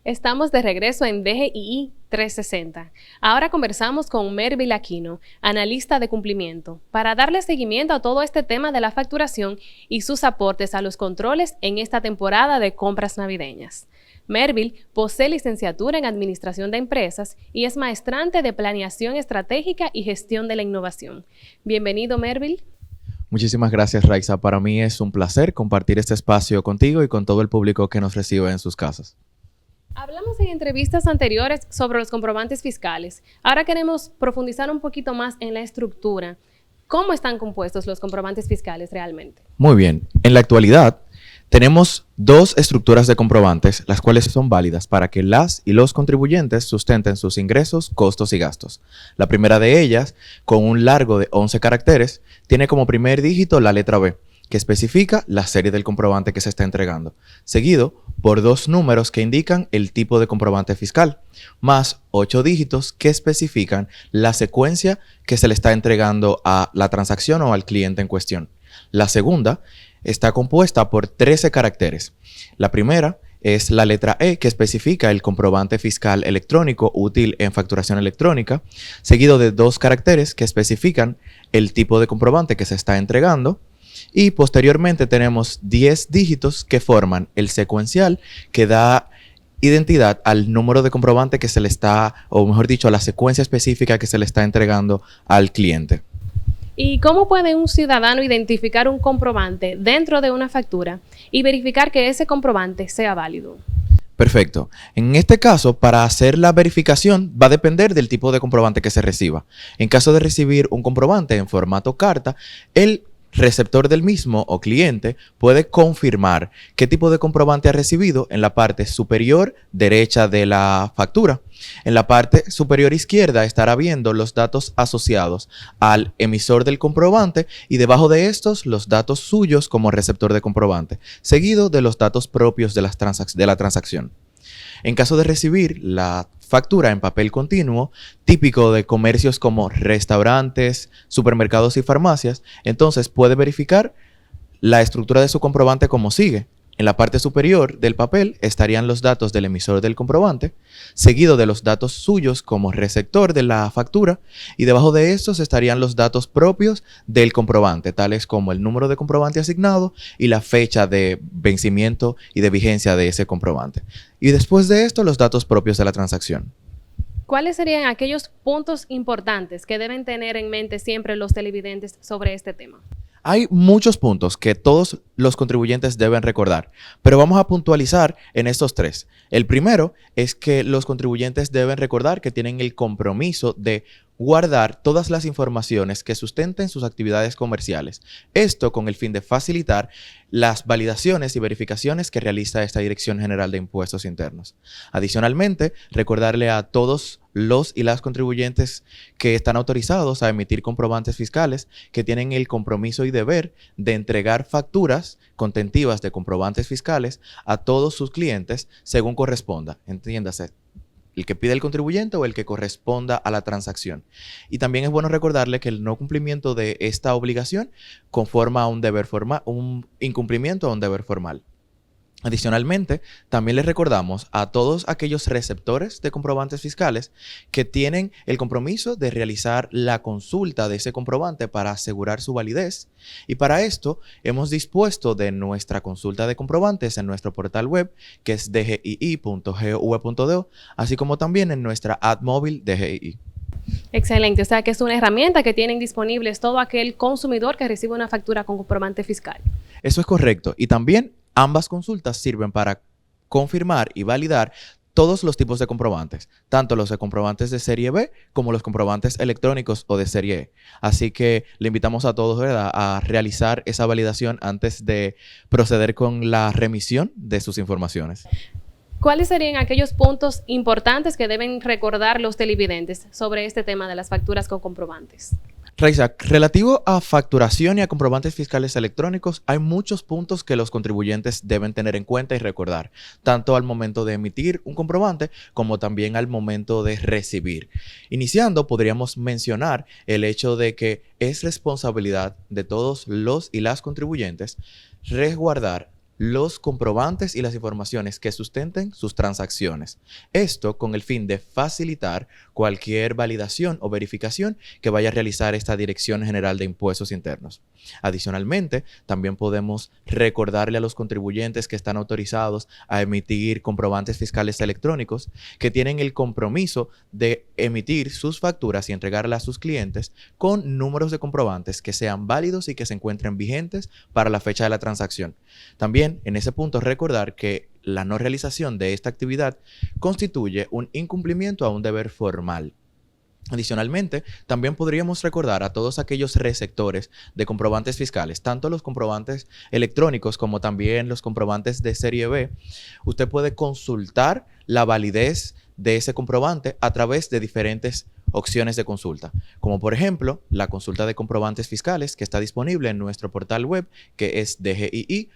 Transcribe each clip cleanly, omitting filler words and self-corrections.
Estamos de regreso en DGII 360. Ahora conversamos con Mervil Aquino, analista de cumplimiento, para darle seguimiento a todo este tema de la facturación y sus aportes a los controles en esta temporada de compras navideñas. Mervil posee licenciatura en Administración de Empresas y es maestrante de Planeación Estratégica y Gestión de la Innovación. Bienvenido, Mervil. Muchísimas gracias, Raiza. Para mí es un placer compartir este espacio contigo y con todo el público que nos recibe en sus casas. Hablamos en entrevistas anteriores sobre los comprobantes fiscales. Ahora queremos profundizar un poquito más en la estructura. ¿Cómo están compuestos los comprobantes fiscales realmente? Muy bien. En la actualidad, tenemos dos estructuras de comprobantes, las cuales son válidas para que las y los contribuyentes sustenten sus ingresos, costos y gastos. La primera de ellas, con un largo de 11 caracteres, tiene como primer dígito la letra B, que especifica la serie del comprobante que se está entregando, seguido por dos números que indican el tipo de comprobante fiscal, más 8 dígitos que especifican la secuencia que se le está entregando a la transacción o al cliente en cuestión. La segunda está compuesta por 13 caracteres. La primera es la letra E, que especifica el comprobante fiscal electrónico útil en facturación electrónica, seguido de 2 caracteres que especifican el tipo de comprobante que se está entregando. Y posteriormente tenemos 10 dígitos que forman el secuencial que da identidad al número de comprobante que se le está, o mejor dicho, a la secuencia específica que se le está entregando al cliente. ¿Y cómo puede un ciudadano identificar un comprobante dentro de una factura y verificar que ese comprobante sea válido? Perfecto. En este caso, para hacer la verificación va a depender del tipo de comprobante que se reciba. En caso de recibir un comprobante en formato carta, el receptor del mismo o cliente puede confirmar qué tipo de comprobante ha recibido en la parte superior derecha de la factura. En la parte superior izquierda estará viendo los datos asociados al emisor del comprobante y debajo de estos los datos suyos como receptor de comprobante, seguido de los datos propios de la transacción. En caso de recibir la factura en papel continuo, típico de comercios como restaurantes, supermercados y farmacias, entonces puede verificar la estructura de su comprobante como sigue. En la parte superior del papel estarían los datos del emisor del comprobante, seguido de los datos suyos como receptor de la factura, y debajo de estos estarían los datos propios del comprobante, tales como el número de comprobante asignado y la fecha de vencimiento y de vigencia de ese comprobante. Y después de esto, los datos propios de la transacción. ¿Cuáles serían aquellos puntos importantes que deben tener en mente siempre los televidentes sobre este tema? Hay muchos puntos que todos los contribuyentes deben recordar, pero vamos a puntualizar en estos 3. El primero es que los contribuyentes deben recordar que tienen el compromiso de guardar todas las informaciones que sustenten sus actividades comerciales. Esto con el fin de facilitar las validaciones y verificaciones que realiza esta Dirección General de Impuestos Internos. Adicionalmente, recordarle a todos los y las contribuyentes que están autorizados a emitir comprobantes fiscales que tienen el compromiso y deber de entregar facturas contentivas de comprobantes fiscales a todos sus clientes según corresponda, entiéndase, el que pide el contribuyente o el que corresponda a la transacción. Y también es bueno recordarle que el no cumplimiento de esta obligación conforma a un deber formal, un incumplimiento a un deber formal. Adicionalmente, también les recordamos a todos aquellos receptores de comprobantes fiscales que tienen el compromiso de realizar la consulta de ese comprobante para asegurar su validez. Y para esto hemos dispuesto de nuestra consulta de comprobantes en nuestro portal web, que es dgii.gov.do, así como también en nuestra app móvil DGII. Excelente, o sea que es una herramienta que tienen disponibles todo aquel consumidor que recibe una factura con comprobante fiscal. Eso es correcto. Y también ambas consultas sirven para confirmar y validar todos los tipos de comprobantes, tanto los de comprobantes de serie B como los comprobantes electrónicos o de serie E. Así que le invitamos a todos, ¿verdad?, a realizar esa validación antes de proceder con la remisión de sus informaciones. ¿Cuáles serían aquellos puntos importantes que deben recordar los televidentes sobre este tema de las facturas con comprobantes? Raiza, relativo a facturación y a comprobantes fiscales electrónicos, hay muchos puntos que los contribuyentes deben tener en cuenta y recordar, tanto al momento de emitir un comprobante como también al momento de recibir. Iniciando, podríamos mencionar el hecho de que es responsabilidad de todos los y las contribuyentes resguardar los comprobantes y las informaciones que sustenten sus transacciones. Esto con el fin de facilitar cualquier validación o verificación que vaya a realizar esta Dirección General de Impuestos Internos. Adicionalmente, también podemos recordarle a los contribuyentes que están autorizados a emitir comprobantes fiscales electrónicos que tienen el compromiso de emitir sus facturas y entregarlas a sus clientes con números de comprobantes que sean válidos y que se encuentren vigentes para la fecha de la transacción. También, en ese punto, recordar que la no realización de esta actividad constituye un incumplimiento a un deber formal. Adicionalmente, también podríamos recordar a todos aquellos receptores de comprobantes fiscales, tanto los comprobantes electrónicos como también los comprobantes de serie B. Usted puede consultar la validez de ese comprobante a través de diferentes opciones de consulta, como por ejemplo la consulta de comprobantes fiscales que está disponible en nuestro portal web, que es dgii.gov.do.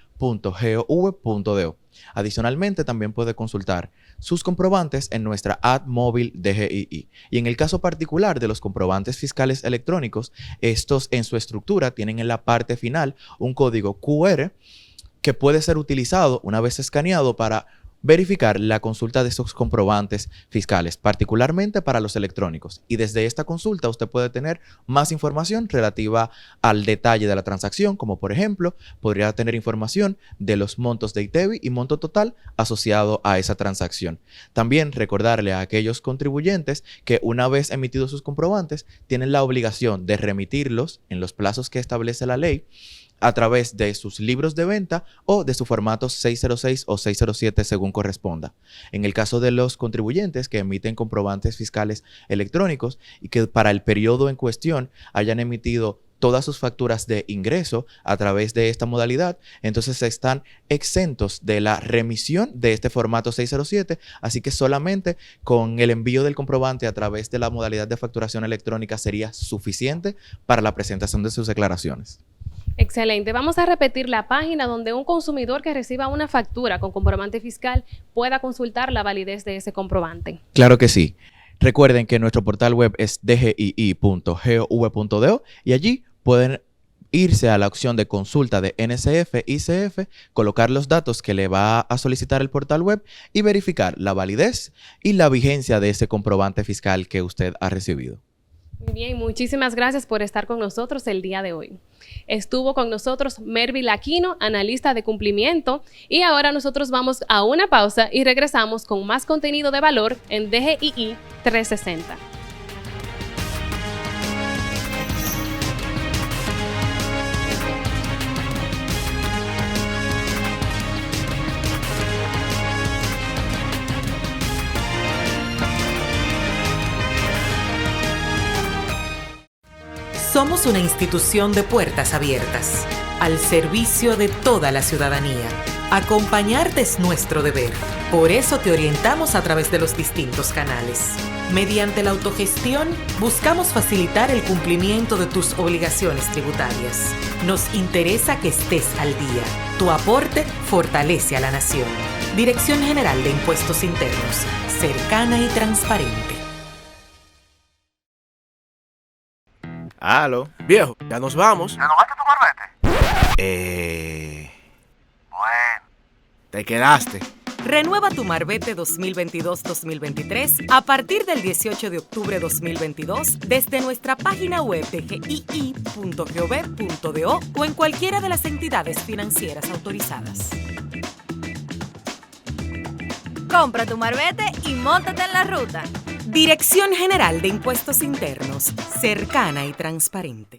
Adicionalmente, también puede consultar sus comprobantes en nuestra app móvil DGII. Y en el caso particular de los comprobantes fiscales electrónicos, estos en su estructura tienen en la parte final un código QR que puede ser utilizado una vez escaneado para verificar la consulta de esos comprobantes fiscales, particularmente para los electrónicos. Y desde esta consulta usted puede tener más información relativa al detalle de la transacción, como por ejemplo, podría tener información de los montos de ITEVI y monto total asociado a esa transacción. También recordarle a aquellos contribuyentes que una vez emitidos sus comprobantes, tienen la obligación de remitirlos en los plazos que establece la ley a través de sus libros de venta o de su formato 606 o 607 según corresponda. En el caso de los contribuyentes que emiten comprobantes fiscales electrónicos y que para el periodo en cuestión hayan emitido todas sus facturas de ingreso a través de esta modalidad, entonces están exentos de la remisión de este formato 607, así que solamente con el envío del comprobante a través de la modalidad de facturación electrónica sería suficiente para la presentación de sus declaraciones. Excelente. Vamos a repetir la página donde un consumidor que reciba una factura con comprobante fiscal pueda consultar la validez de ese comprobante. Claro que sí. Recuerden que nuestro portal web es dgii.gov.do y allí pueden irse a la opción de consulta de NSF, ICF, colocar los datos que le va a solicitar el portal web y verificar la validez y la vigencia de ese comprobante fiscal que usted ha recibido. Muy bien, muchísimas gracias por estar con nosotros el día de hoy. Estuvo con nosotros Mervil Aquino, analista de cumplimiento, y ahora nosotros vamos a una pausa y regresamos con más contenido de valor en DGII 360. Somos una institución de puertas abiertas, al servicio de toda la ciudadanía. Acompañarte es nuestro deber. Por eso te orientamos a través de los distintos canales. Mediante la autogestión, buscamos facilitar el cumplimiento de tus obligaciones tributarias. Nos interesa que estés al día. Tu aporte fortalece a la nación. Dirección General de Impuestos Internos, cercana y transparente. Aló. Viejo, ya nos vamos. ¿Renovaste tu marbete? Bueno. Te quedaste. Renueva tu Marbete 2022-2023 a partir del 18 de octubre 2022 desde nuestra página web de gii.gov.do o en cualquiera de las entidades financieras autorizadas. Compra tu marbete y móntate en la ruta. Dirección General de Impuestos Internos, cercana y transparente.